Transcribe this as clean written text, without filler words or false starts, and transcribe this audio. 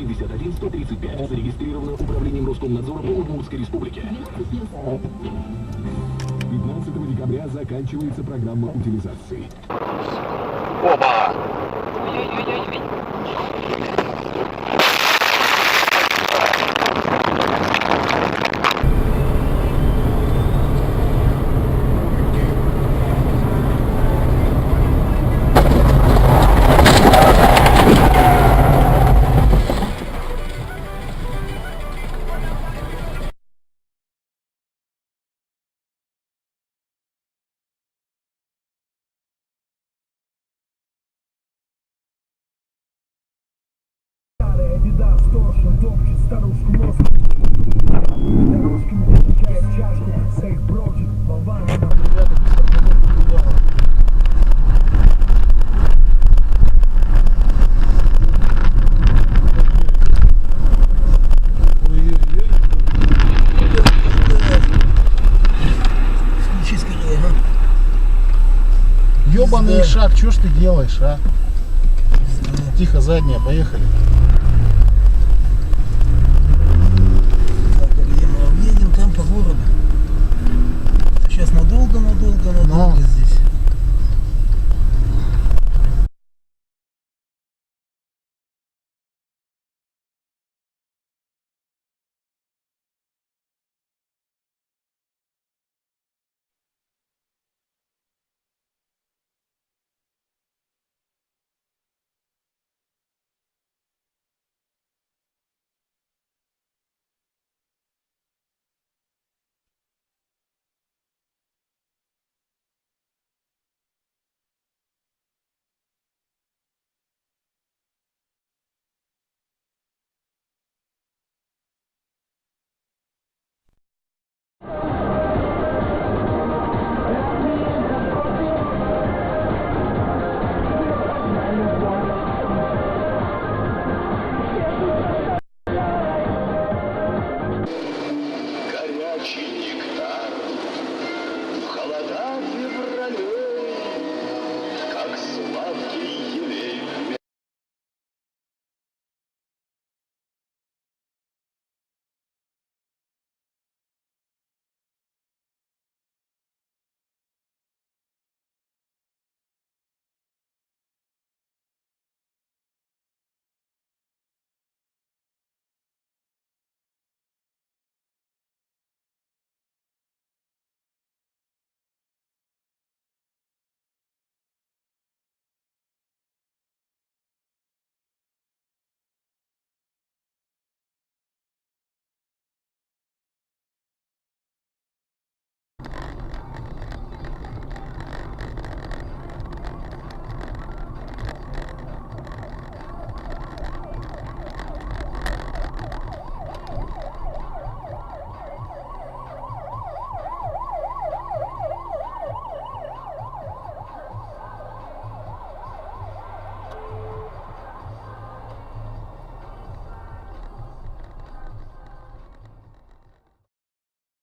51 135. Зарегистрировано Управлением Роскомнадзора по Удмуртской Республике. 15 декабря заканчивается программа утилизации. Оба! Ой-ой-ой-ой. Беда, сторожа, топчет старушку мозг. Дорожками получает чашку, сейф бродит, болван. Включи скорее, ага. Ёбаный шаг, что ж ты делаешь, а? Тихо, задняя, поехали. Так, мы едем там по городу. Сейчас надолго Но здесь.